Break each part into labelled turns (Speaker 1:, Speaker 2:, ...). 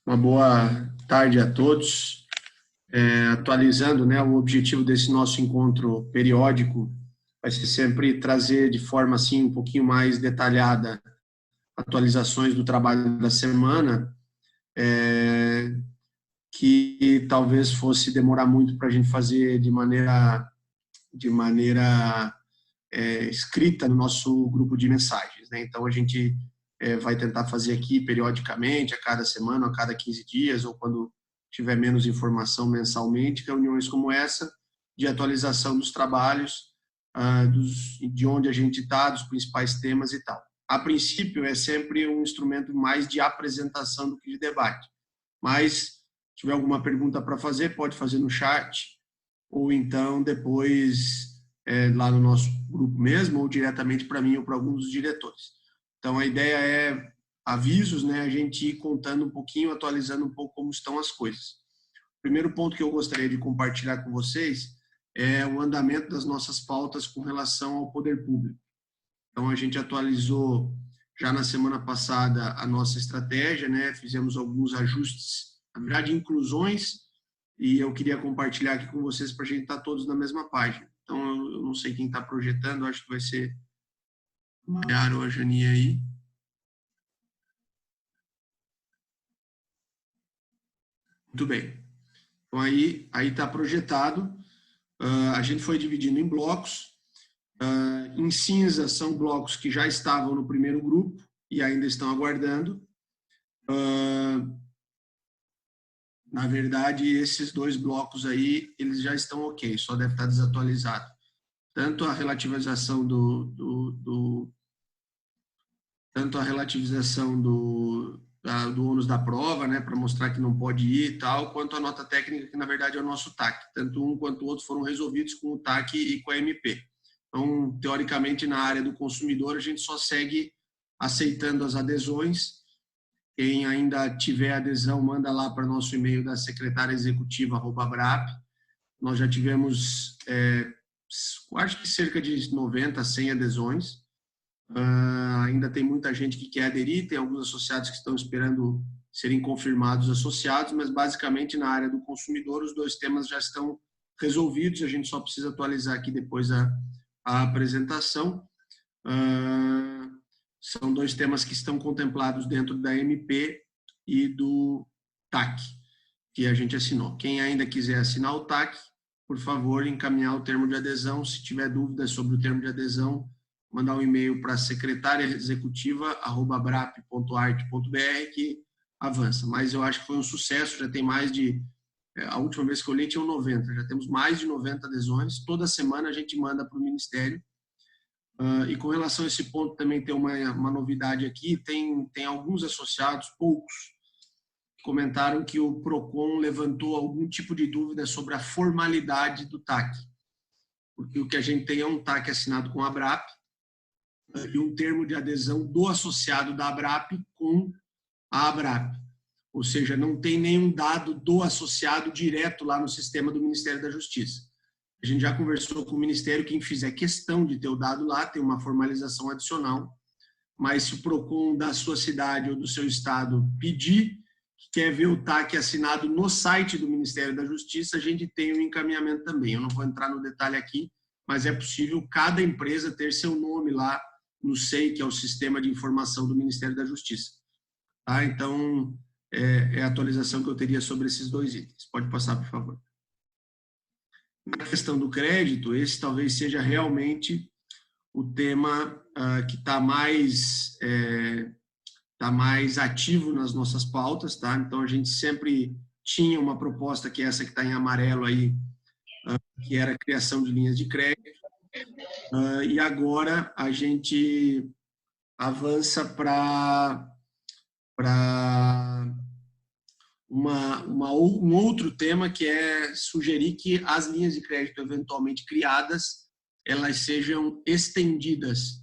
Speaker 1: Uma boa tarde a todos. Atualizando, né, o objetivo desse nosso encontro periódico vai ser sempre trazer de forma assim um pouquinho mais detalhada atualizações do trabalho da semana, que talvez fosse demorar muito para a gente fazer de maneira escrita no nosso grupo de mensagens, né? Então a gente vai tentar fazer aqui periodicamente, a cada semana, a cada 15 dias, ou quando tiver menos informação mensalmente, reuniões como essa, de atualização dos trabalhos, de onde a gente está, dos principais temas e tal. A princípio, é sempre um instrumento mais de apresentação do que de debate. Mas, se tiver alguma pergunta para fazer, pode fazer no chat, ou então depois lá no nosso grupo mesmo, ou diretamente para mim ou para alguns dos diretores. Então, a ideia é avisos, né, a gente ir contando um pouquinho, atualizando um pouco como estão as coisas. O primeiro ponto que eu gostaria de compartilhar com vocês é o andamento das nossas pautas com relação ao poder público. Então, a gente atualizou já na semana passada a nossa estratégia, né, fizemos alguns ajustes, na verdade, inclusões, e eu queria compartilhar aqui com vocês para a gente estar todos na mesma página. Então, eu não sei quem está projetando, acho que vai ser a Mayara ou a Jani aí. Muito bem. Então, aí está projetado. A gente foi dividindo em blocos. Em cinza são blocos que já estavam no primeiro grupo e ainda estão aguardando. Na verdade, esses dois blocos aí, eles já estão ok, só deve estar desatualizado. Tanto a relativização tanto a relativização do ônus da prova, né, para mostrar que não pode ir e tal, quanto a nota técnica, que na verdade é o nosso TAC. Tanto um quanto o outro foram resolvidos com o TAC e com a MP. Então, teoricamente, na área do consumidor, a gente só segue aceitando as adesões. Quem ainda tiver adesão, manda lá para nosso e-mail da secretária executiva, @brap. Nós já tivemos, acho que cerca de 90, 100 adesões. Ainda tem muita gente que quer aderir, tem alguns associados que estão esperando serem confirmados associados, mas basicamente na área do consumidor os dois temas já estão resolvidos, a gente só precisa atualizar aqui depois a apresentação. São dois temas que estão contemplados dentro da MP e do TAC, que a gente assinou. Quem ainda quiser assinar o TAC, por favor, encaminhar o termo de adesão. Se tiver dúvidas sobre o termo de adesão, mandar um e-mail para secretariaexecutiva@brap.art.br que avança. Mas eu acho que foi um sucesso, já tem mais de... A última vez que eu li tinham 90, já temos mais de 90 adesões. Toda semana a gente manda para o Ministério. E com relação a esse ponto também tem uma novidade aqui, tem alguns associados, poucos, que comentaram que o PROCON levantou algum tipo de dúvida sobre a formalidade do TAC, porque o que a gente tem é um TAC assinado com a ABRAP e um termo de adesão do associado da ABRAP com a ABRAP, ou seja, não tem nenhum dado do associado direto lá no sistema do Ministério da Justiça. A gente já conversou com o Ministério, quem fizer questão de ter o dado lá, tem uma formalização adicional, mas se o PROCON da sua cidade ou do seu estado pedir, que quer ver o TAC assinado no site do Ministério da Justiça, a gente tem um encaminhamento também. Eu não vou entrar no detalhe aqui, mas é possível cada empresa ter seu nome lá no SEI, que é o Sistema de Informação do Ministério da Justiça. Tá? Então, é a atualização que eu teria sobre esses dois itens. Pode passar, por favor. Na questão do crédito, esse talvez seja realmente o tema que está mais ativo nas nossas pautas, tá? Então, a gente sempre tinha uma proposta, que é essa que está em amarelo aí, que era a criação de linhas de crédito, e agora a gente avança para um outro tema, que é sugerir que as linhas de crédito eventualmente criadas, elas sejam estendidas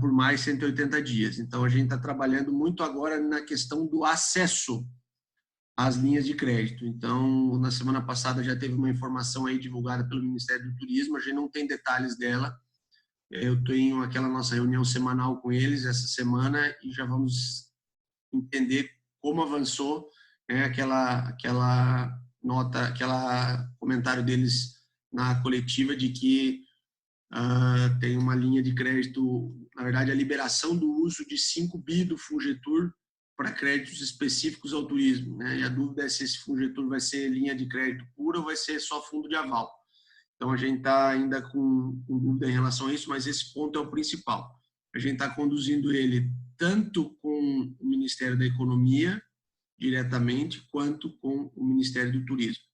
Speaker 1: por mais 180 dias. Então, a gente está trabalhando muito agora na questão do acesso às linhas de crédito. Então, na semana passada já teve uma informação aí divulgada pelo Ministério do Turismo, a gente não tem detalhes dela. Eu tenho aquela nossa reunião semanal com eles essa semana e já vamos entender como avançou aquela nota, aquela comentário deles na coletiva de que tem uma linha de crédito, na verdade, a liberação do uso de 5 bi do Fungetur para créditos específicos ao turismo, né? E a dúvida é se esse Fungetur vai ser linha de crédito pura ou vai ser só fundo de aval. Então, a gente está ainda com dúvida em relação a isso, mas esse ponto é o principal. A gente está conduzindo ele tanto com o Ministério da Economia, diretamente, quanto com o Ministério do Turismo.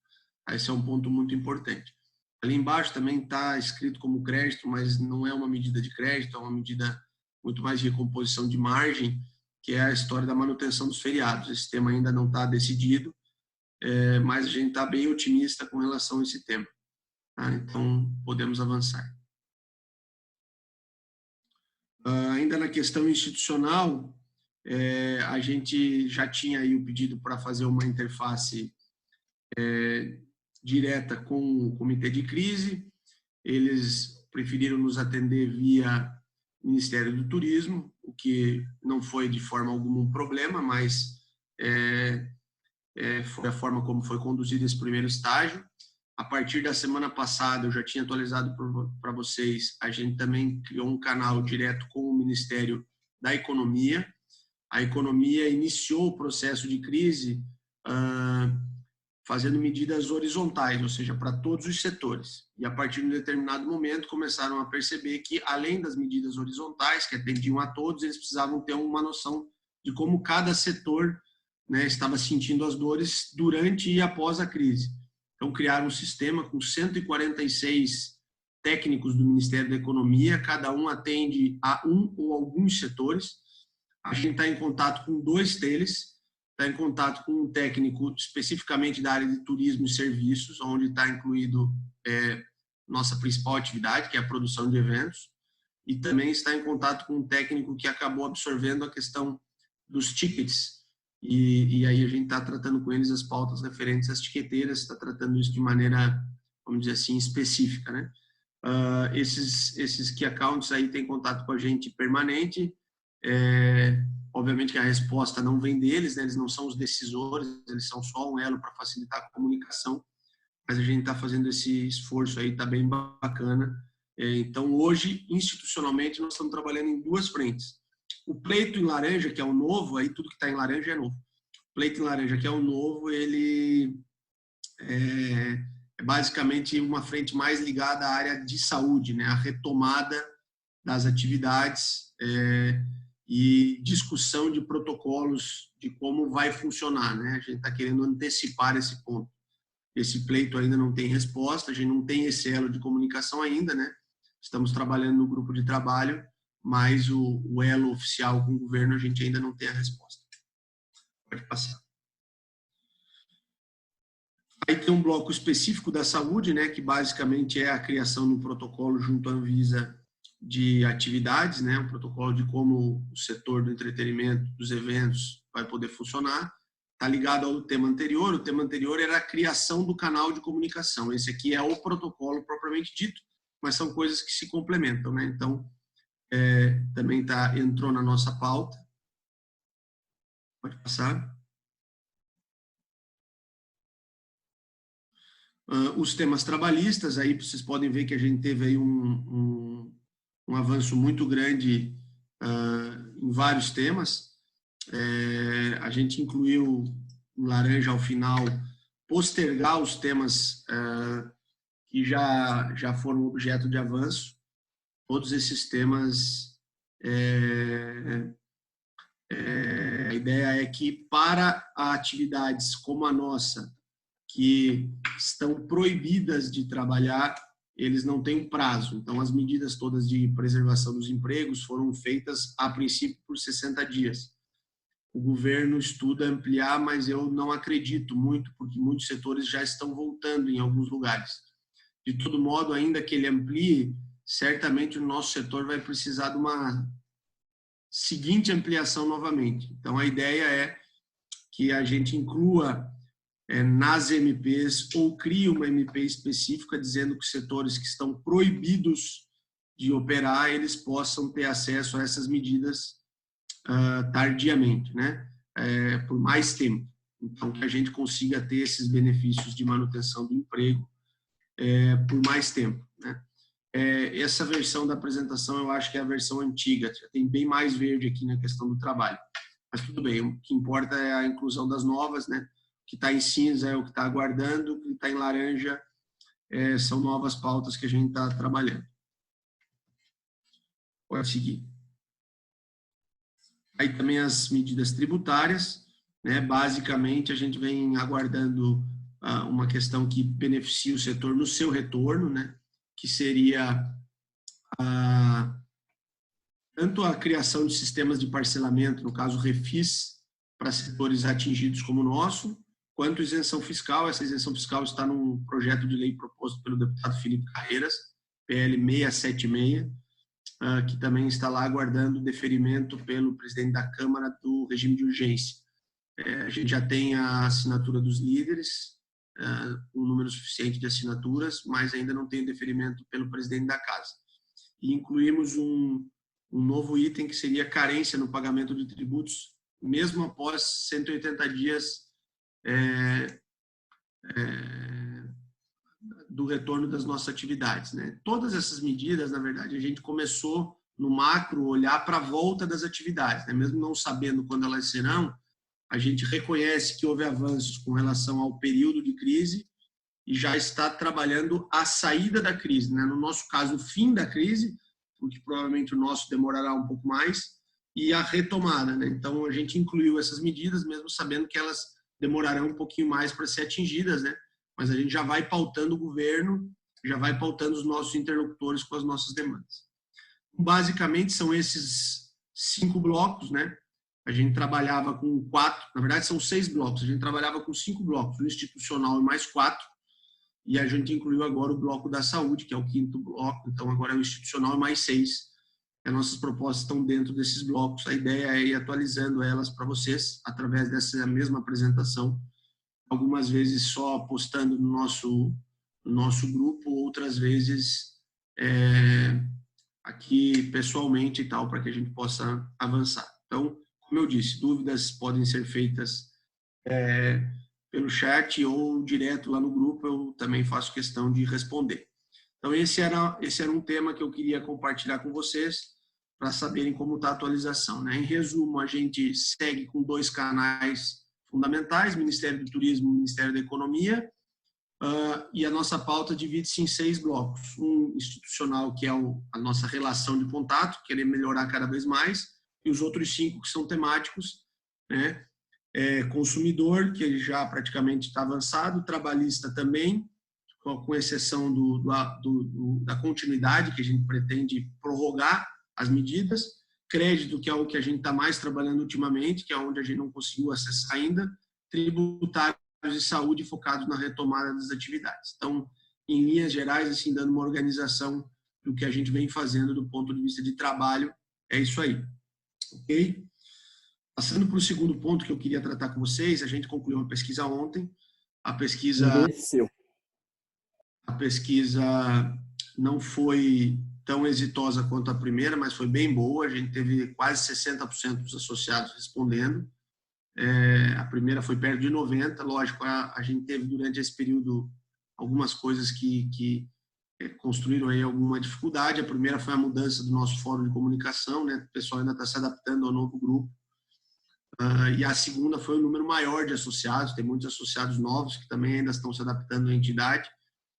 Speaker 1: Esse é um ponto muito importante. Ali embaixo também está escrito como crédito, mas não é uma medida de crédito, é uma medida muito mais de recomposição de margem, que é a história da manutenção dos feriados. Esse tema ainda não está decidido, mas a gente está bem otimista com relação a esse tema. Tá? Então, podemos avançar. Ainda na questão institucional, a gente já tinha aí o pedido para fazer uma interface direta com o Comitê de Crise. Eles preferiram nos atender via Ministério do Turismo, o que não foi de forma alguma um problema, mas foi a forma como foi conduzido esse primeiro estágio. A partir da semana passada, eu já tinha atualizado para vocês, a gente também criou um canal direto com o Ministério da Economia. A Economia iniciou o processo de crise fazendo medidas horizontais, ou seja, para todos os setores. E a partir de um determinado momento começaram a perceber que, além das medidas horizontais, que atendiam a todos, eles precisavam ter uma noção de como cada setor, né, estava sentindo as dores durante e após a crise. Então, criaram um sistema com 146 técnicos do Ministério da Economia, cada um atende a um ou alguns setores. A gente está em contato com 2 deles, está em contato com um técnico especificamente da área de turismo e serviços, onde está incluído nossa principal atividade, que é a produção de eventos, e também está em contato com um técnico que acabou absorvendo a questão dos tickets, e aí a gente está tratando com eles as pautas referentes às tiqueteiras, está tratando isso de maneira, vamos dizer assim, específica, né? Esses key accounts aí têm contato com a gente permanente. Obviamente que a resposta não vem deles, né? Eles não são os decisores, eles são só um elo para facilitar a comunicação, mas a gente está fazendo esse esforço aí, está bem bacana. Então, hoje, institucionalmente, nós estamos trabalhando em 2 frentes. O pleito em laranja, que é o novo, aí tudo que está em laranja é novo. O pleito em laranja, que é o novo, ele é basicamente uma frente mais ligada à área de saúde, né? A retomada das atividades e discussão de protocolos de como vai funcionar, né? A gente está querendo antecipar esse ponto. Esse pleito ainda não tem resposta, a gente não tem esse elo de comunicação ainda, né? Estamos trabalhando no grupo de trabalho, mas o elo oficial com o governo a gente ainda não tem a resposta. Pode passar. Aí tem um bloco específico da saúde, né, que basicamente é a criação de um protocolo junto à Anvisa de atividades, né, um protocolo de como o setor do entretenimento, dos eventos, vai poder funcionar. Está ligado ao tema anterior. O tema anterior era a criação do canal de comunicação. Esse aqui é o protocolo propriamente dito, mas são coisas que se complementam, né? Então, também entrou na nossa pauta. Pode passar. Os temas trabalhistas, aí vocês podem ver que a gente teve aí um avanço muito grande em vários temas. A gente incluiu em laranja ao final postergar os temas que já foram objeto de avanço. Todos esses temas, a ideia é que para atividades como a nossa, que estão proibidas de trabalhar, eles não têm prazo. Então, as medidas todas de preservação dos empregos foram feitas, a princípio, por 60 dias. O governo estuda ampliar, mas eu não acredito muito, porque muitos setores já estão voltando em alguns lugares. De todo modo, ainda que ele amplie, certamente o nosso setor vai precisar de uma seguinte ampliação novamente. Então, a ideia é que a gente inclua nas MPs ou crie uma MP específica dizendo que setores que estão proibidos de operar, eles possam ter acesso a essas medidas tardiamente, né? por mais tempo. Então, que a gente consiga ter esses benefícios de manutenção do emprego por mais tempo, né? Essa versão da apresentação, eu acho que é a versão antiga, já tem bem mais verde aqui na questão do trabalho. Mas tudo bem, o que importa é a inclusão das novas, né? O que está em cinza é o que está aguardando, o que está em laranja são novas pautas que a gente está trabalhando. Pode seguir. Aí também as medidas tributárias, né? Basicamente, a gente vem aguardando uma questão que beneficie o setor no seu retorno, né? Que seria tanto a criação de sistemas de parcelamento, no caso refis, para setores atingidos como o nosso, quanto isenção fiscal. Essa isenção fiscal está num projeto de lei proposto pelo deputado Felipe Carreiras, PL 676, que também está lá aguardando deferimento pelo presidente da Câmara do regime de urgência. A gente já tem a assinatura dos líderes, um número suficiente de assinaturas, mas ainda não tem o deferimento pelo presidente da Casa. E incluímos um novo item que seria carência no pagamento de tributos, mesmo após 180 dias do retorno das nossas atividades, né? Todas essas medidas, na verdade, a gente começou no macro olhar para a volta das atividades, né? Mesmo não sabendo quando elas serão, a gente reconhece que houve avanços com relação ao período de crise e já está trabalhando a saída da crise, né? No nosso caso, o fim da crise, porque provavelmente o nosso demorará um pouco mais, e a retomada, né? Então, a gente incluiu essas medidas, mesmo sabendo que elas demorarão um pouquinho mais para ser atingidas, né? Mas a gente já vai pautando o governo, já vai pautando os nossos interlocutores com as nossas demandas. Basicamente, são esses 5 blocos, né? A gente trabalhava com 4, na verdade são 6 blocos, a gente trabalhava com 5 blocos, o institucional e mais 4, e a gente incluiu agora o bloco da saúde, que é o 5º bloco, então agora é o institucional e mais 6. As nossas propostas estão dentro desses blocos, a ideia é ir atualizando elas para vocês, através dessa mesma apresentação, algumas vezes só postando no nosso grupo, outras vezes aqui pessoalmente e tal, para que a gente possa avançar. Então, como eu disse, dúvidas podem ser feitas pelo chat ou direto lá no grupo, eu também faço questão de responder. Então, esse era um tema que eu queria compartilhar com vocês, para saberem como está a atualização, né? Em resumo, a gente segue com 2 canais fundamentais, Ministério do Turismo e Ministério da Economia, e a nossa pauta divide-se em 6 blocos. Um institucional, que é a nossa relação de contato, querer melhorar cada vez mais, e os outros 5 que são temáticos, né? Consumidor, que ele já praticamente está avançado, trabalhista também, com exceção da continuidade, que a gente pretende prorrogar as medidas, crédito, que é o que a gente está mais trabalhando ultimamente, que é onde a gente não conseguiu acessar ainda, tributários e saúde focados na retomada das atividades. Então, em linhas gerais, assim, dando uma organização do que a gente vem fazendo do ponto de vista de trabalho, é isso aí. Ok? Passando para o segundo ponto que eu queria tratar com vocês, a gente concluiu uma pesquisa ontem. A pesquisa não foi tão exitosa quanto a primeira, mas foi bem boa. A gente teve quase 60% dos associados respondendo. A primeira foi perto de 90%. Lógico, a gente teve durante esse período algumas coisas que construíram aí alguma dificuldade. A primeira foi a mudança do nosso fórum de comunicação, né? O pessoal ainda está se adaptando ao novo grupo. E a segunda foi o número maior de associados. Tem muitos associados novos que também ainda estão se adaptando à entidade.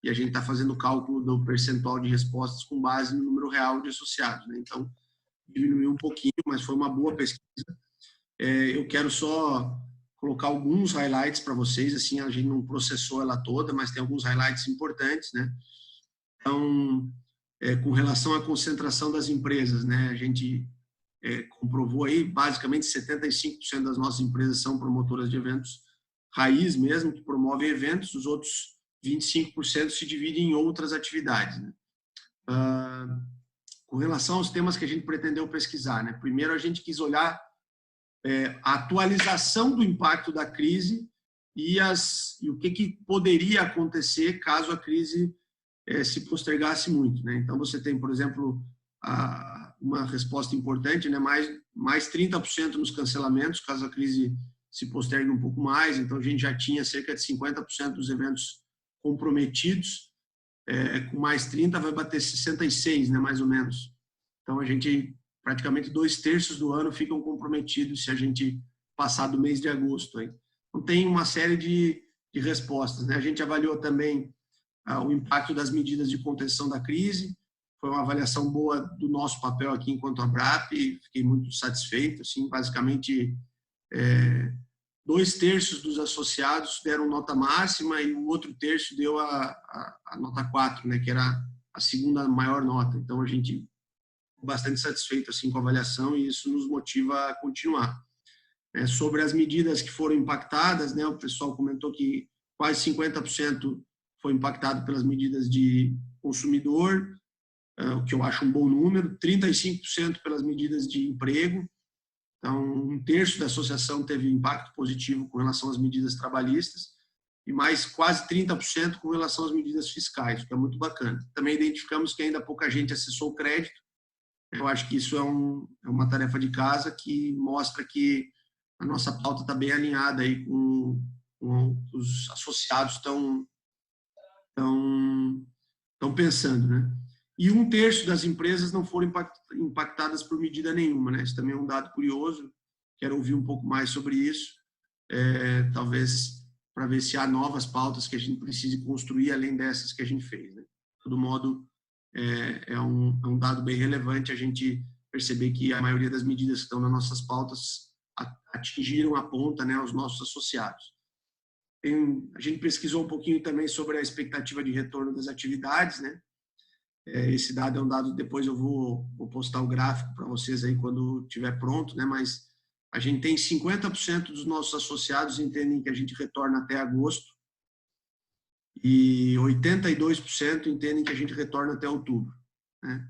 Speaker 1: E a gente está fazendo o cálculo do percentual de respostas com base no número real de associados, né? Então, diminuiu um pouquinho, mas foi uma boa pesquisa. Eu quero só colocar alguns highlights para vocês, assim, a gente não processou ela toda, mas tem alguns highlights importantes, né? Então, com relação à concentração das empresas, né? A gente comprovou aí, basicamente, 75% das nossas empresas são promotoras de eventos raiz mesmo, que promovem eventos, os outros 25% se dividem em outras atividades, né? Com relação aos temas que a gente pretendeu pesquisar, né? Primeiro, a gente quis olhar a atualização do impacto da crise e o que poderia acontecer caso a crise se postergasse muito, né? Então, você tem, por exemplo, uma resposta importante, né? Mais mais 30% nos cancelamentos, caso a crise se postergue um pouco mais. Então, a gente já tinha cerca de 50% dos eventos comprometidos, com mais 30% vai bater 66%, né, mais ou menos. Então, a gente, praticamente 2/3 do ano ficam comprometidos se a gente passar do mês de agosto. Hein? Então, tem uma série de respostas. Né? A gente avaliou também o impacto das medidas de contenção da crise. Foi uma avaliação boa do nosso papel aqui enquanto Abrap, fiquei muito satisfeito. Assim, basicamente, 2/3 dos associados deram nota máxima e o outro terço deu a nota 4, né, que era a segunda maior nota. Então, a gente ficou bastante satisfeito assim, com a avaliação e isso nos motiva a continuar. Sobre as medidas que foram impactadas, né, o pessoal comentou que quase 50% foi impactado pelas medidas de consumidor, o que eu acho um bom número, 35% pelas medidas de emprego. Então, 1/3 da associação teve impacto positivo com relação às medidas trabalhistas e mais quase 30% com relação às medidas fiscais, o que é muito bacana. Também identificamos que ainda pouca gente acessou o crédito. Eu acho que isso é uma tarefa de casa que mostra que a nossa pauta está bem alinhada aí com os associados estão pensando, né? E 1/3 das empresas não foram impactadas por medida nenhuma, né? Isso também é um dado curioso. Quero ouvir um pouco mais sobre isso, talvez para ver se há novas pautas que a gente precise construir além dessas que a gente fez, né? De todo modo, é um dado bem relevante a gente perceber que a maioria das medidas que estão nas nossas pautas atingiram a ponta, né, os nossos associados. A gente pesquisou um pouquinho também sobre a expectativa de retorno das atividades, né? Esse dado é um dado, depois eu vou postar o gráfico para vocês aí quando estiver pronto, né? Mas a gente tem 50% dos nossos associados entendem que a gente retorna até agosto e 82% entendem que a gente retorna até outubro, né?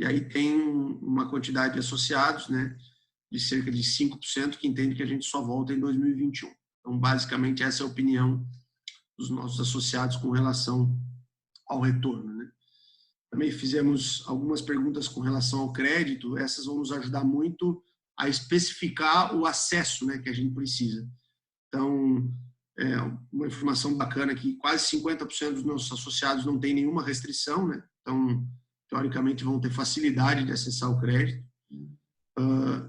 Speaker 1: E aí tem uma quantidade de associados, né, de cerca de 5% que entendem que a gente só volta em 2021. Então, basicamente, essa é a opinião dos nossos associados com relação ao retorno, né? Também fizemos algumas perguntas com relação ao crédito, essas vão nos ajudar muito a especificar o acesso, né, que a gente precisa. Então, uma informação bacana que quase 50% dos nossos associados não tem nenhuma restrição, né? Então, teoricamente, vão ter facilidade de acessar o crédito.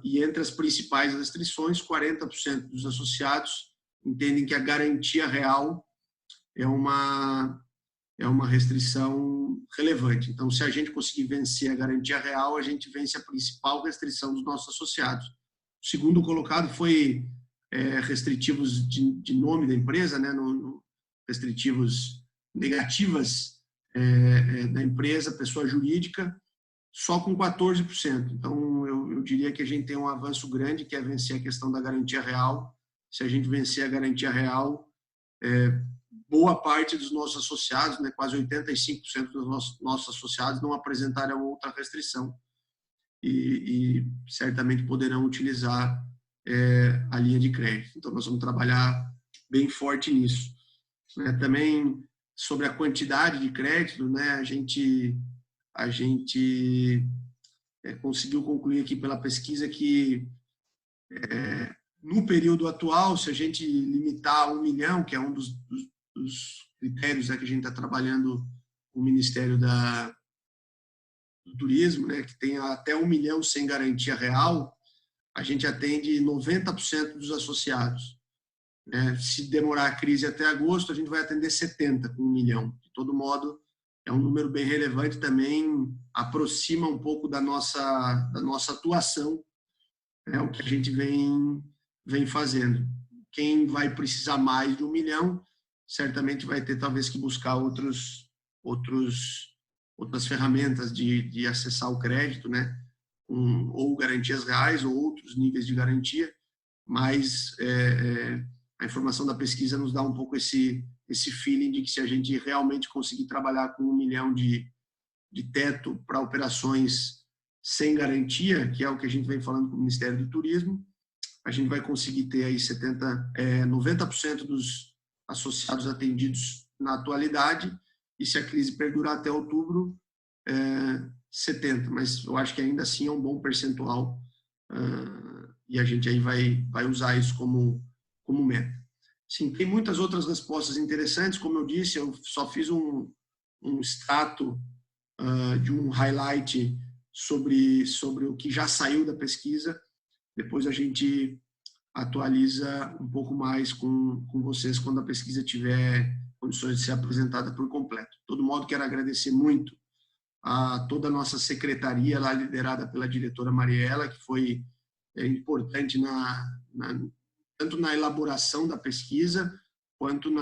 Speaker 1: E entre as principais restrições, 40% dos associados entendem que a garantia real é uma restrição relevante. Então, se a gente conseguir vencer a garantia real, a gente vence a principal restrição dos nossos associados. O segundo colocado foi restritivos de nome da empresa, né, restritivos negativas da empresa, pessoa jurídica, só com 14%. Então, eu diria que a gente tem um avanço grande, que é vencer a questão da garantia real. Se a gente vencer a garantia real, boa parte dos nossos associados, né, quase 85% dos nossos associados não apresentaram outra restrição e certamente poderão utilizar a linha de crédito. Então, nós vamos trabalhar bem forte nisso. Também, sobre a quantidade de crédito, né, a gente conseguiu concluir aqui pela pesquisa que no período atual, se a gente limitar a 1 milhão, que é um dos critérios que a gente está trabalhando com o Ministério do Turismo, né, que tem até 1 milhão sem garantia real, a gente atende 90% dos associados. Se demorar a crise até agosto, a gente vai atender 70% com 1 milhão. De todo modo, é um número bem relevante, também aproxima um pouco da nossa atuação, o que a gente vem fazendo. Quem vai precisar mais de 1 milhão, certamente vai ter talvez que buscar outras ferramentas de acessar o crédito, né? Ou garantias reais ou outros níveis de garantia, mas a informação da pesquisa nos dá um pouco esse feeling de que se a gente realmente conseguir trabalhar com 1 milhão de teto para operações sem garantia, que é o que a gente vem falando com o Ministério do Turismo, a gente vai conseguir ter aí 90% dos associados atendidos na atualidade, e se a crise perdurar até outubro, 70%, mas eu acho que ainda assim é um bom percentual e a gente aí vai usar isso como meta. Sim, tem muitas outras respostas interessantes, como eu disse, eu só fiz um extrato de um highlight sobre o que já saiu da pesquisa. Depois a gente atualiza um pouco mais com vocês quando a pesquisa tiver condições de ser apresentada por completo. De todo modo, quero agradecer muito a toda a nossa secretaria, lá liderada pela diretora Mariela, que foi importante tanto na elaboração da pesquisa, quanto no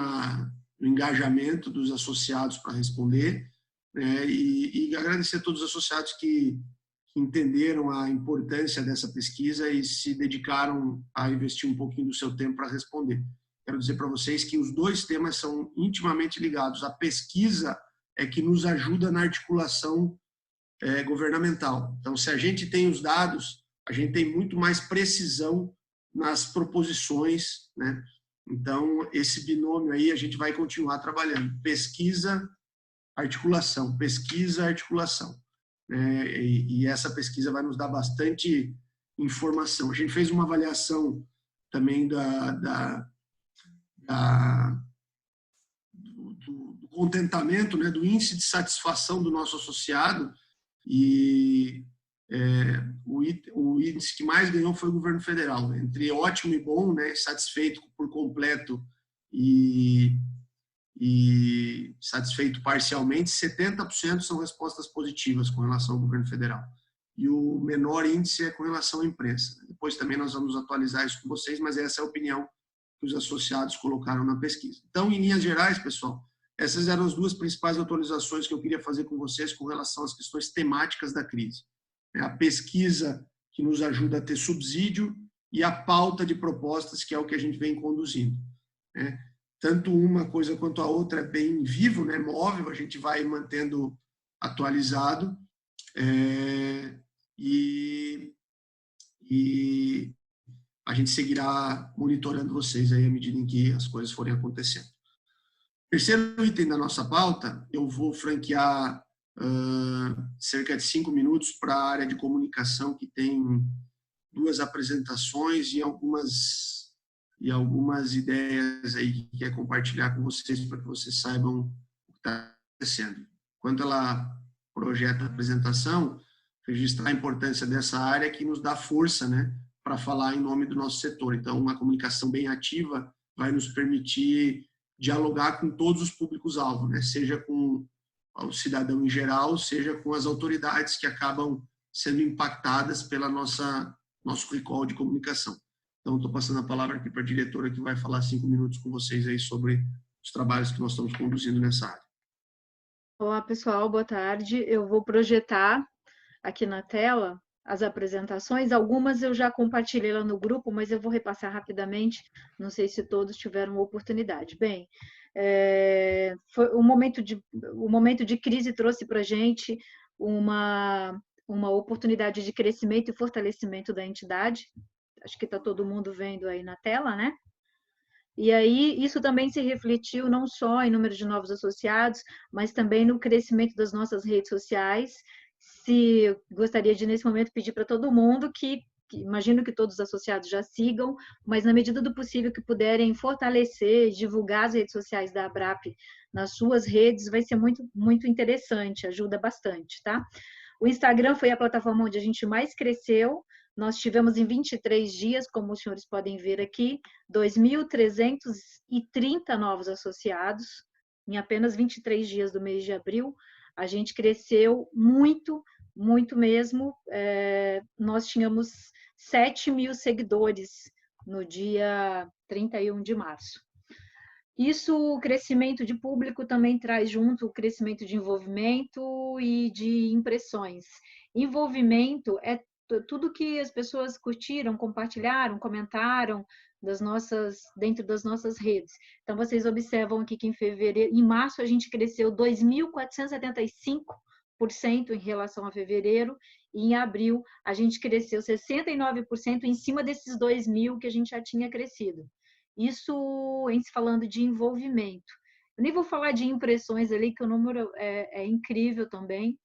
Speaker 1: engajamento dos associados para responder, né? E agradecer a todos os associados que entenderam a importância dessa pesquisa e se dedicaram a investir um pouquinho do seu tempo para responder. Quero dizer para vocês que os dois temas são intimamente ligados. A pesquisa é que nos ajuda na articulação governamental. Então, se a gente tem os dados, a gente tem muito mais precisão nas proposições, né? Então, esse binômio aí a gente vai continuar trabalhando. Pesquisa, articulação, pesquisa, articulação. E essa pesquisa vai nos dar bastante informação. A gente fez uma avaliação também do contentamento, né, do índice de satisfação do nosso associado, e o índice que mais ganhou foi o governo federal, né? Entre ótimo e bom, né, satisfeito por completo e satisfeito parcialmente, 70% são respostas positivas com relação ao governo federal. E o menor índice é com relação à imprensa. Depois também nós vamos atualizar isso com vocês, mas essa é a opinião que os associados colocaram na pesquisa. Então, em linhas gerais, pessoal, essas eram as duas principais atualizações que eu queria fazer com vocês com relação às questões temáticas da crise. A pesquisa, que nos ajuda a ter subsídio, e a pauta de propostas, que é o que a gente vem conduzindo. Tanto uma coisa quanto a outra é bem vivo, né, móvel, a gente vai mantendo atualizado, e a gente seguirá monitorando vocês aí à medida em que as coisas forem acontecendo. Terceiro item da nossa pauta, eu vou franquear cerca de 5 minutos para a área de comunicação, que tem 2 apresentações e algumas ideias aí que quer compartilhar com vocês para que vocês saibam o que está acontecendo. Quando ela projeta a apresentação, registrar a importância dessa área que nos dá força, né, para falar em nome do nosso setor. Então, uma comunicação bem ativa vai nos permitir dialogar com todos os públicos-alvo, né, seja com o cidadão em geral, seja com as autoridades que acabam sendo impactadas pela nosso recall de comunicação. Então, estou passando a palavra aqui para a diretora, que vai falar 5 minutos com vocês aí sobre os trabalhos que nós estamos conduzindo nessa área.
Speaker 2: Olá, pessoal, boa tarde. Eu vou projetar aqui na tela as apresentações. Algumas eu já compartilhei lá no grupo, mas eu vou repassar rapidamente, não sei se todos tiveram oportunidade. Bem, foi o momento de crise trouxe para a gente uma oportunidade de crescimento e fortalecimento da entidade. Acho que está todo mundo vendo aí na tela, né? E aí, isso também se refletiu não só em número de novos associados, mas também no crescimento das nossas redes sociais. Gostaria de, nesse momento, pedir para todo mundo que imagino que todos os associados já sigam, mas na medida do possível que puderem fortalecer, divulgar as redes sociais da ABRAP nas suas redes, vai ser muito, muito interessante, ajuda bastante, tá? O Instagram foi a plataforma onde a gente mais cresceu. Nós tivemos em 23 dias, como os senhores podem ver aqui, 2.330 novos associados. Em apenas 23 dias do mês de abril, a gente cresceu muito, muito mesmo. Nós tínhamos 7.000 seguidores no dia 31 de março. Isso, o crescimento de público também traz junto o crescimento de envolvimento e de impressões. Envolvimento é tudo que as pessoas curtiram, compartilharam, comentaram dentro das nossas redes. Então, vocês observam aqui que em março a gente cresceu 2.475% em relação a fevereiro, e em abril a gente cresceu 69% em cima desses 2.000 que a gente já tinha crescido. Isso em se falando de envolvimento. Eu nem vou falar de impressões ali, que o número é incrível também.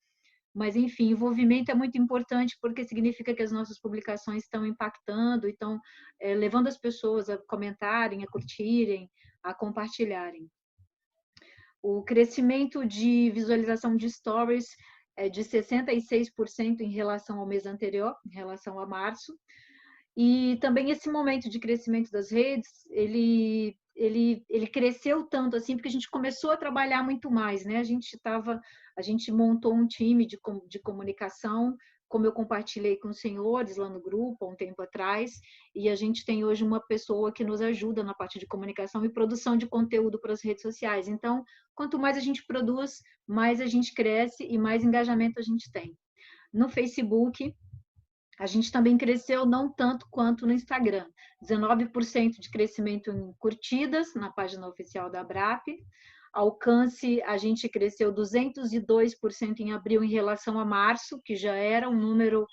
Speaker 2: mas enfim, envolvimento é muito importante porque significa que as nossas publicações estão impactando, estão levando as pessoas a comentarem, a curtirem, a compartilharem. O crescimento de visualização de stories é de 66% em relação ao mês anterior, em relação a março. E também esse momento de crescimento das redes, ele cresceu tanto assim, porque a gente começou a trabalhar muito mais, né? A gente montou um time de comunicação, como eu compartilhei com os senhores lá no grupo há um tempo atrás, e a gente tem hoje uma pessoa que nos ajuda na parte de comunicação e produção de conteúdo para as redes sociais. Então, quanto mais a gente produz, mais a gente cresce e mais engajamento a gente tem. No Facebook, a gente também cresceu não tanto quanto no Instagram. 19% de crescimento em curtidas na página oficial da Abrap. Alcance, a gente cresceu 202% em abril em relação a março, que já era um número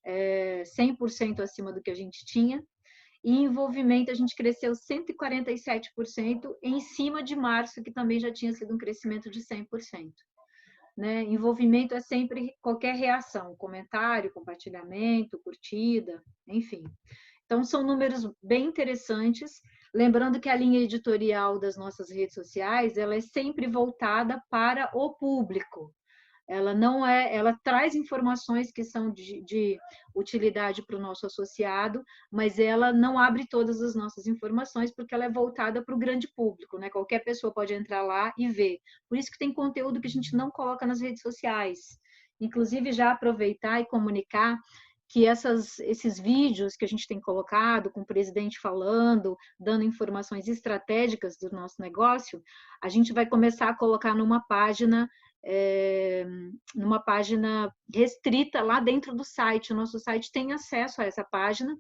Speaker 2: 100% acima do que a gente tinha. E envolvimento, a gente cresceu 147% em cima de março, que também já tinha sido um crescimento de 100%. Né? Envolvimento é sempre qualquer reação, comentário, compartilhamento, curtida, enfim. Então, são números bem interessantes. Lembrando que a linha editorial das nossas redes sociais, ela é sempre voltada para o público. Ela traz informações que são de utilidade para o nosso associado, mas ela não abre todas as nossas informações porque ela é voltada para o grande público, né? Qualquer pessoa pode entrar lá e ver. Por isso que tem conteúdo que a gente não coloca nas redes sociais. Inclusive, já aproveitar e comunicar que esses vídeos que a gente tem colocado, com o presidente falando, dando informações estratégicas do nosso negócio, a gente vai começar a colocar numa página restrita lá dentro do site. O nosso site tem acesso a essa página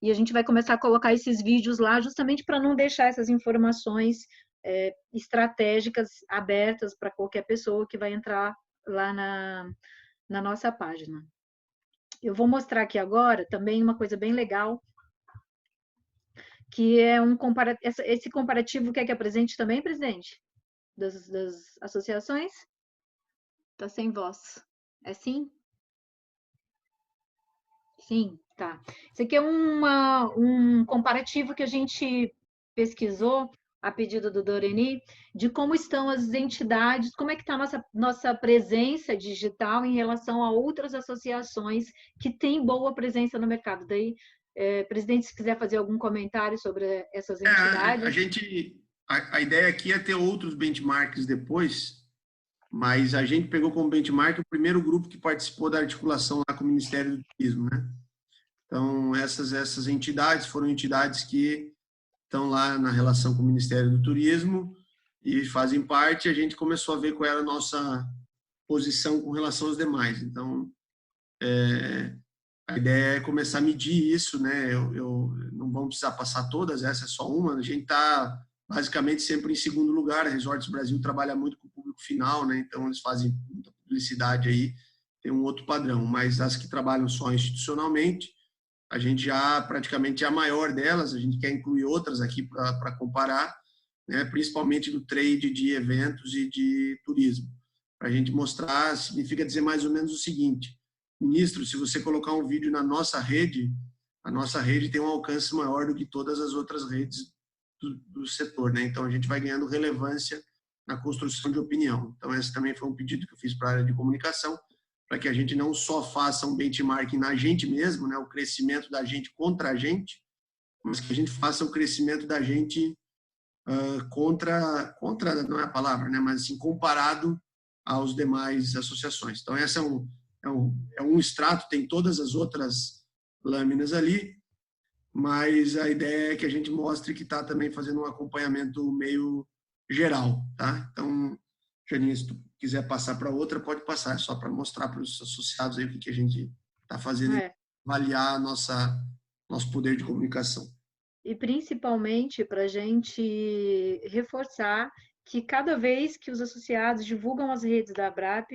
Speaker 2: e a gente vai começar a colocar esses vídeos lá justamente para não deixar essas informações estratégicas abertas para qualquer pessoa que vai entrar lá na nossa página. Eu vou mostrar aqui agora também uma coisa bem legal, que é esse comparativo quer que apresente também, presidente? Das associações? Tá sem voz. É sim? Sim, tá. Isso aqui é um comparativo que a gente pesquisou a pedido do Doreni, de como estão as entidades, como é que está a nossa presença digital em relação a outras associações que têm boa presença no mercado. Daí, presidente, se quiser fazer algum comentário sobre essas entidades.
Speaker 1: A ideia aqui é ter outros benchmarks depois, mas a gente pegou como benchmark o primeiro grupo que participou da articulação lá com o Ministério do Turismo, né? Então, essas entidades foram entidades que estão lá na relação com o Ministério do Turismo e fazem parte, a gente começou a ver qual era a nossa posição com relação aos demais. Então, a ideia é começar a medir isso, né? Não vamos precisar passar todas, essa é só uma. A gente está basicamente sempre em segundo lugar. A Resorts Brasil trabalha muito com o público final, né? Então eles fazem muita publicidade aí, tem um outro padrão. Mas as que trabalham só institucionalmente, a gente já praticamente é a maior delas. A gente quer incluir outras aqui para comparar, né? Principalmente do trade de eventos e de turismo. Para a gente mostrar, significa dizer mais ou menos o seguinte: ministro, se você colocar um vídeo na nossa rede, a nossa rede tem um alcance maior do que todas as outras redes do setor, né? Então, a gente vai ganhando relevância na construção de opinião. Então, esse também foi um pedido que eu fiz para a área de comunicação, para que a gente não só faça um benchmarking na gente mesmo, né? O crescimento da gente contra a gente, mas que a gente faça o crescimento da gente contra, não é a palavra, né? Mas assim, comparado aos demais associações. Então, essa é um extrato, tem todas as outras lâminas ali, mas a ideia é que a gente mostre que está também fazendo um acompanhamento meio geral, tá? Então, Janine, se tu quiser passar para outra, pode passar, é só para mostrar para os associados aí o que a gente está fazendo e avaliar nosso poder de comunicação.
Speaker 2: E principalmente para a gente reforçar que cada vez que os associados divulgam as redes da Abrap,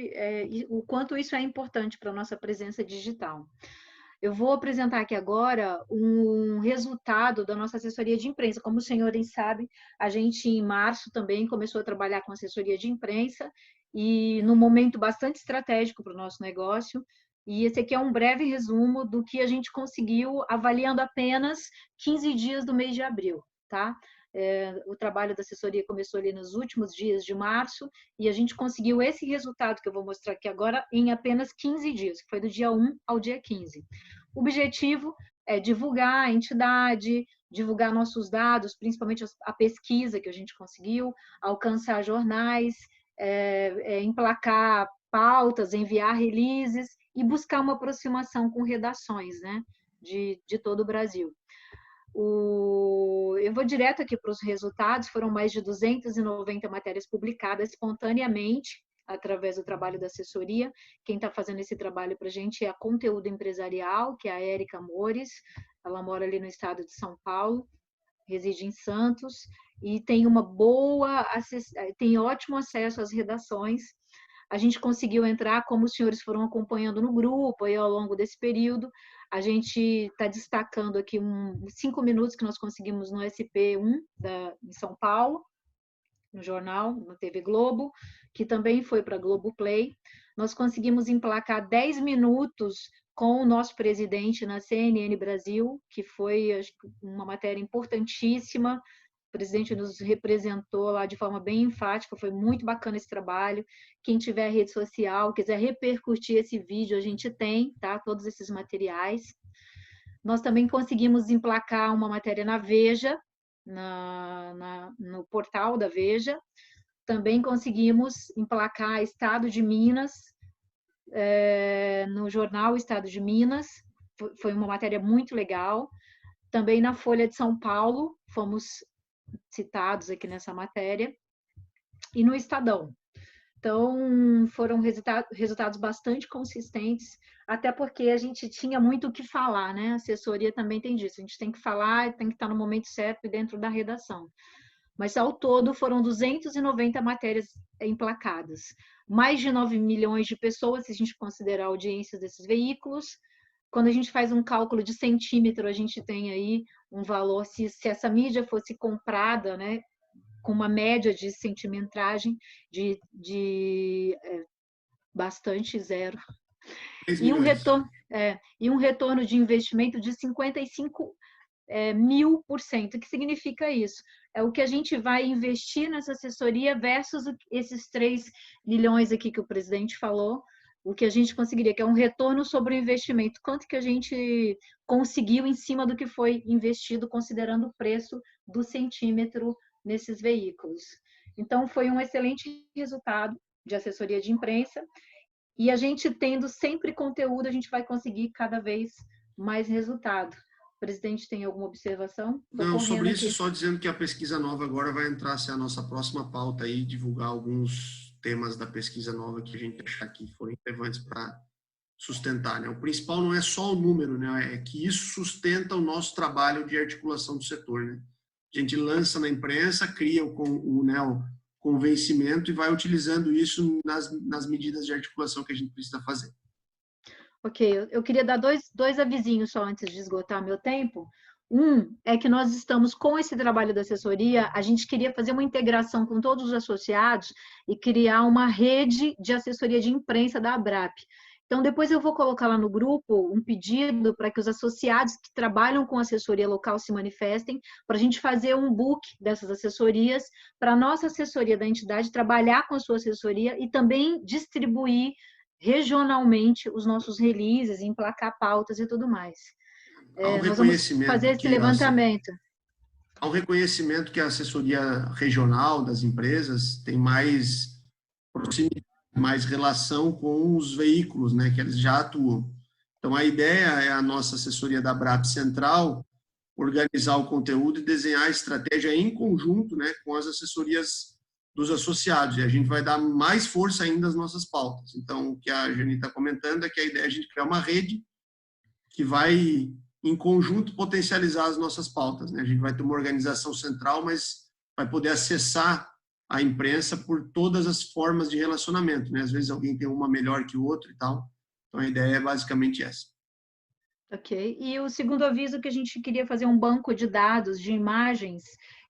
Speaker 2: o quanto isso é importante para a nossa presença digital. Eu vou apresentar aqui agora um resultado da nossa assessoria de imprensa. Como os senhores sabem, a gente em março também começou a trabalhar com assessoria de imprensa e num momento bastante estratégico para o nosso negócio. E esse aqui é um breve resumo do que a gente conseguiu avaliando apenas 15 dias do mês de abril, tá? O trabalho da assessoria começou ali nos últimos dias de março e a gente conseguiu esse resultado que eu vou mostrar aqui agora em apenas 15 dias, que foi do dia 1 ao dia 15. O objetivo é divulgar a entidade, divulgar nossos dados, principalmente a pesquisa que a gente conseguiu, alcançar jornais, emplacar pautas, enviar releases e buscar uma aproximação com redações, né, de todo o Brasil. Eu vou direto aqui para os resultados, foram mais de 290 matérias publicadas espontaneamente, através do trabalho da assessoria. Quem está fazendo esse trabalho para a gente é a Conteúdo Empresarial, que é a Érica Mores, ela mora ali no estado de São Paulo, reside em Santos, e tem tem ótimo acesso às redações. A gente conseguiu entrar, como os senhores foram acompanhando no grupo aí ao longo desse período, a gente está destacando aqui 5 minutos que nós conseguimos no SP1 em São Paulo, no jornal, na TV Globo, que também foi para a Globoplay. Nós conseguimos emplacar 10 minutos com o nosso presidente na CNN Brasil, que foi, acho, uma matéria importantíssima. O presidente nos representou lá de forma bem enfática, foi muito bacana esse trabalho. Quem tiver rede social, quiser repercutir esse vídeo, a gente tem, tá? Todos esses materiais. Nós também conseguimos emplacar uma matéria na Veja, no portal da Veja. Também conseguimos emplacar Estado de Minas, no jornal Estado de Minas. Foi uma matéria muito legal. Também na Folha de São Paulo, fomos citados aqui nessa matéria, e no Estadão. Então, foram resultados bastante consistentes, até porque a gente tinha muito o que falar, né? A assessoria também tem disso, a gente tem que falar, tem que estar no momento certo e dentro da redação. Mas, ao todo, foram 290 matérias emplacadas. Mais de 9 milhões de pessoas, se a gente considerar a audiência desses veículos. Quando a gente faz um cálculo de centímetro, a gente tem aí um valor, se essa mídia fosse comprada, né, com uma média de centimetragem de bastante zero. E um retorno de investimento de 55 1000%. O que significa isso? É o que a gente vai investir nessa assessoria versus esses 3 milhões aqui que o presidente falou, o que a gente conseguiria, que é um retorno sobre o investimento. Quanto que a gente conseguiu em cima do que foi investido, considerando o preço do centímetro nesses veículos. Então, foi um excelente resultado de assessoria de imprensa, e a gente tendo sempre conteúdo, a gente vai conseguir cada vez mais resultado. O presidente tem alguma observação?
Speaker 1: Não, sobre isso, só dizendo que a pesquisa nova agora vai entrar a ser a nossa próxima pauta aí, divulgar alguns temas da pesquisa nova que a gente achar que forem relevantes para sustentar, né? O principal não é só o número, né? É que isso sustenta o nosso trabalho de articulação do setor, né? A gente lança na imprensa, cria o convencimento e vai utilizando isso nas medidas de articulação que a gente precisa fazer.
Speaker 2: Ok, eu queria dar dois avisinhos só antes de esgotar meu tempo. Um é que nós estamos com esse trabalho da assessoria, a gente queria fazer uma integração com todos os associados e criar uma rede de assessoria de imprensa da ABRAP. Então, depois eu vou colocar lá no grupo um pedido para que os associados que trabalham com assessoria local se manifestem, para a gente fazer um book dessas assessorias, para a nossa assessoria da entidade trabalhar com a sua assessoria e também distribuir regionalmente os nossos releases, emplacar pautas e tudo mais. Nós vamos fazer esse levantamento.
Speaker 1: Há um reconhecimento que a assessoria regional das empresas tem mais proximidade, mais relação com os veículos, né, que eles já atuam. Então, a ideia é a nossa assessoria da ABRAP Central organizar o conteúdo e desenhar a estratégia em conjunto, né, com as assessorias dos associados. E a gente vai dar mais força ainda às nossas pautas. Então, o que a Jani está comentando é que a ideia é a gente criar uma rede que vai, em conjunto, potencializar as nossas pautas, né? A gente vai ter uma organização central, mas vai poder acessar a imprensa por todas as formas de relacionamento, né? Às vezes alguém tem uma melhor que o outro e tal. Então, a ideia é basicamente essa.
Speaker 2: Ok. E o segundo aviso que a gente queria fazer um banco de dados, de imagens,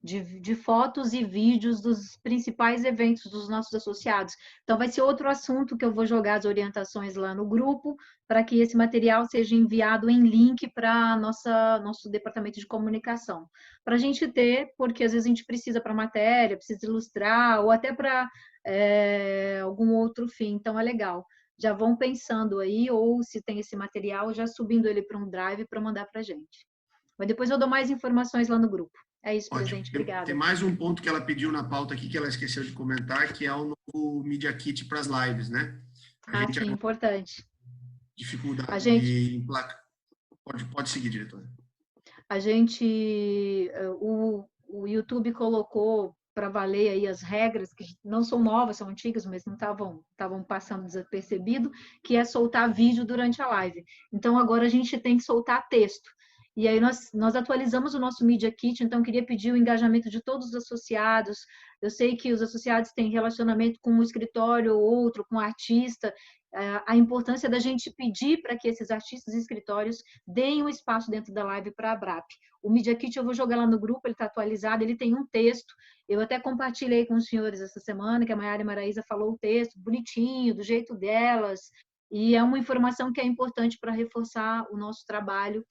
Speaker 2: de fotos e vídeos dos principais eventos dos nossos associados. Então, vai ser outro assunto que eu vou jogar as orientações lá no grupo, para que esse material seja enviado em link para nosso departamento de comunicação. Para a gente ter, porque às vezes a gente precisa para matéria, precisa ilustrar, ou até para algum outro fim. Então, é legal. Já vão pensando aí, ou se tem esse material, já subindo ele para um drive para mandar para a gente. Mas depois eu dou mais informações lá no grupo. É isso,
Speaker 1: Ótimo.
Speaker 2: presidente.
Speaker 1: Tem
Speaker 2: Obrigada.
Speaker 1: mais um ponto que ela pediu na pauta aqui que ela esqueceu de comentar, que é o novo Media Kit para as lives, né? A
Speaker 2: Ah,
Speaker 1: gente
Speaker 2: sim,
Speaker 1: agora
Speaker 2: importante.
Speaker 1: tem
Speaker 2: A
Speaker 1: dificuldade
Speaker 2: gente,
Speaker 1: de emplacar. Pode seguir, diretora.
Speaker 2: a gente, o YouTube colocou para valer aí as regras que não são novas, são antigas, mas não estavam passando desapercebido, que é soltar vídeo durante a live. Então agora a gente tem que soltar texto. E aí nós atualizamos o nosso Media Kit, então queria pedir o engajamento de todos os associados. Eu sei que os associados têm relacionamento com um escritório ou outro, com um artista, a importância da gente pedir para que esses artistas e escritórios deem um espaço dentro da live para a ABRAP. O Media Kit eu vou jogar lá no grupo, ele está atualizado, ele tem um texto. Eu até compartilhei com os senhores essa semana, que a Maiara e Maraísa falou o texto, bonitinho, do jeito delas, e é uma informação que é importante para reforçar o nosso trabalho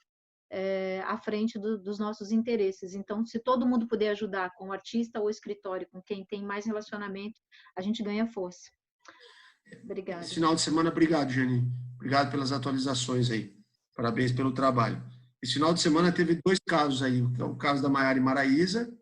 Speaker 2: à frente dos nossos interesses. Então, se todo mundo puder ajudar com o artista ou escritório, com quem tem mais relacionamento, a gente ganha força.
Speaker 1: Esse
Speaker 2: Obrigada.
Speaker 1: final de semana, obrigado, Jenny. Obrigado pelas atualizações aí. Parabéns pelo trabalho. Esse final de semana teve dois casos aí. O caso da Maiara e Maraísa,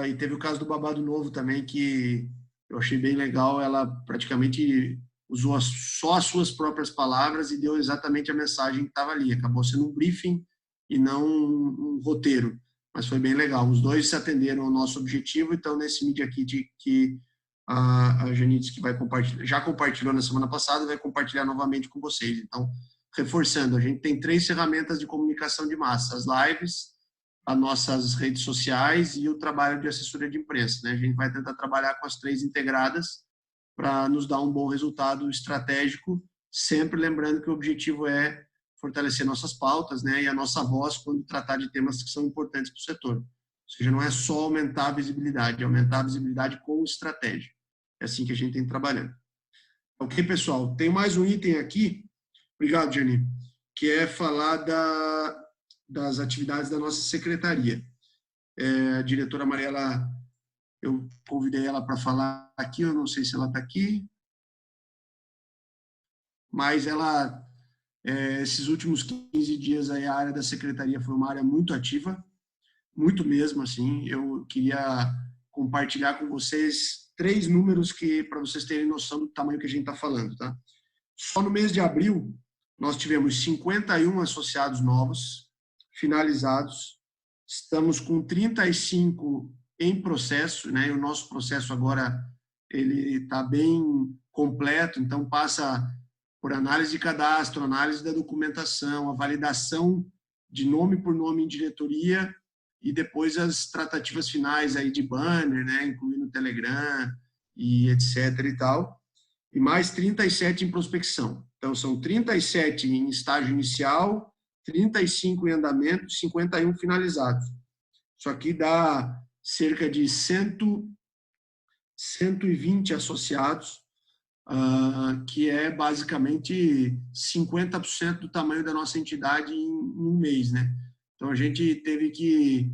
Speaker 1: e teve o caso do Babado Novo também, que eu achei bem legal. Ela praticamente usou só as suas próprias palavras e deu exatamente a mensagem que estava ali. Acabou sendo um briefing e não um roteiro, mas foi bem legal. Os dois se atenderam ao nosso objetivo, então nesse Media Kit que a Janitz, que vai compartilhar, já compartilhou na semana passada, vai compartilhar novamente com vocês. Então, reforçando, a gente tem 3 ferramentas de comunicação de massa: as lives, as nossas redes sociais e o trabalho de assessoria de imprensa, né? A gente vai tentar trabalhar com as 3 integradas para nos dar um bom resultado estratégico, sempre lembrando que o objetivo é fortalecer nossas pautas, né, e a nossa voz quando tratar de temas que são importantes para o setor. Ou seja, não é só aumentar a visibilidade, é aumentar a visibilidade com estratégia. É assim que a gente tem trabalhando. Ok, pessoal? Tem mais um item aqui, obrigado, Jenny, que é falar das atividades da nossa secretaria. A diretora Mariela, eu convidei ela para falar aqui, eu não sei se ela está aqui, mas ela, esses últimos 15 dias aí, a área da secretaria foi uma área muito ativa, muito mesmo, assim. Eu queria compartilhar com vocês 3 números que para vocês terem noção do tamanho que a gente está falando, tá? Só no mês de abril, nós tivemos 51 associados novos, finalizados, estamos com 35 em processo, né? E o nosso processo agora ele está bem completo, então passa por análise de cadastro, análise da documentação, a validação de nome por nome em diretoria e depois as tratativas finais aí de banner, né, incluindo o Telegram e etc e tal, e mais 37 em prospecção. Então são 37 em estágio inicial, 35 em andamento, 51 finalizados. Isso aqui dá cerca de 120 associados, que é basicamente 50% do tamanho da nossa entidade em um mês, né? Então a gente teve que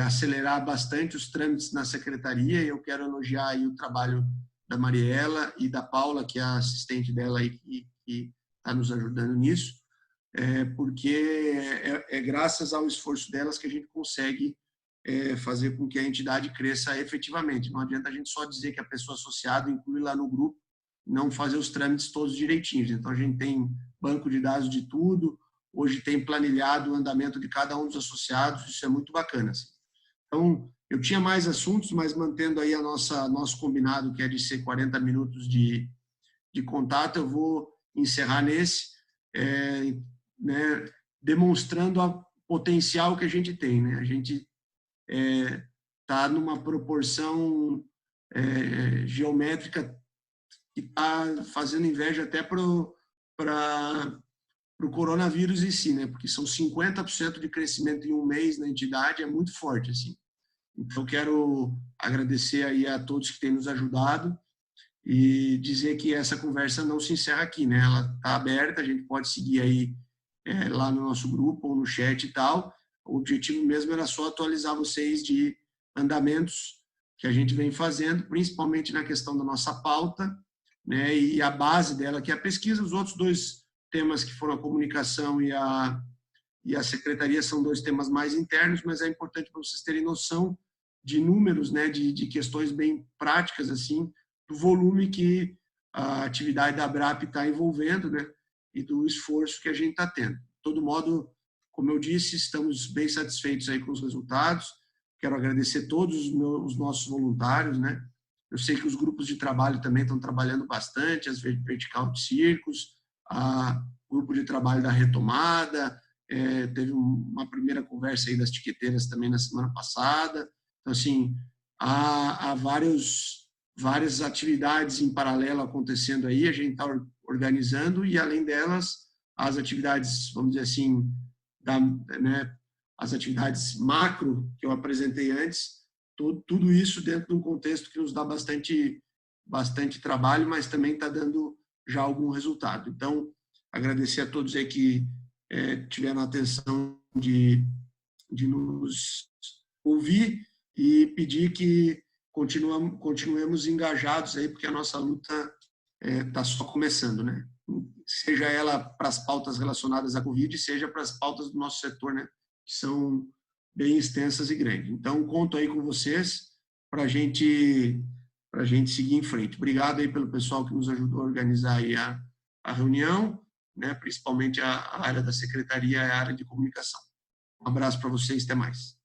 Speaker 1: acelerar bastante os trâmites na secretaria, e eu quero elogiar aí o trabalho da Mariela e da Paula, que é a assistente dela aí, que está nos ajudando nisso, porque é graças ao esforço delas que a gente consegue fazer com que a entidade cresça efetivamente. Não adianta a gente só dizer que a pessoa associada inclui lá no grupo, não fazer os trâmites todos direitinhos. Então, a gente tem banco de dados de tudo, hoje tem planilhado o andamento de cada um dos associados, isso é muito bacana. Assim. Então, eu tinha mais assuntos, mas mantendo aí nosso combinado, que é de ser 40 minutos de contato, eu vou encerrar nesse, né, demonstrando o potencial que a gente tem. Né? A gente está numa proporção geométrica que está fazendo inveja até para o coronavírus em si, né? Porque são 50% de crescimento em um mês na entidade, é muito forte, assim. Então, quero agradecer aí a todos que têm nos ajudado e dizer que essa conversa não se encerra aqui, né? Ela está aberta, a gente pode seguir aí lá no nosso grupo ou no chat e tal. O objetivo mesmo era só atualizar vocês de andamentos que a gente vem fazendo, principalmente na questão da nossa pauta, né? E a base dela, que é a pesquisa. Os outros dois temas, que foram a comunicação e a secretaria, são dois temas mais internos, mas é importante para vocês terem noção de números, né? De questões bem práticas, assim, do volume que a atividade da ABRAP está envolvendo, né? E do esforço que a gente está tendo. De todo modo, como eu disse, estamos bem satisfeitos aí com os resultados. Quero agradecer todos os nossos voluntários, né? Eu sei que os grupos de trabalho também estão trabalhando bastante, as Vertical de Circos, o grupo de trabalho da retomada, teve uma primeira conversa aí das tiqueteiras também na semana passada. Então, assim, há várias atividades em paralelo acontecendo aí, a gente está organizando, e além delas, as atividades, vamos dizer assim, né, as atividades macro que eu apresentei antes, tudo isso dentro de um contexto que nos dá bastante trabalho, mas também está dando já algum resultado. Então, agradecer a todos aí que tiveram a atenção de nos ouvir e pedir que continuemos engajados aí, porque a nossa luta está só começando, né? Seja ela para as pautas relacionadas à Covid, seja para as pautas do nosso setor, né? Que são bem extensas e grandes. Então, conto aí com vocês para a gente seguir em frente. Obrigado aí pelo pessoal que nos ajudou a organizar aí a reunião, né? Principalmente a área da secretaria e a área de comunicação. Um abraço para vocês, até mais.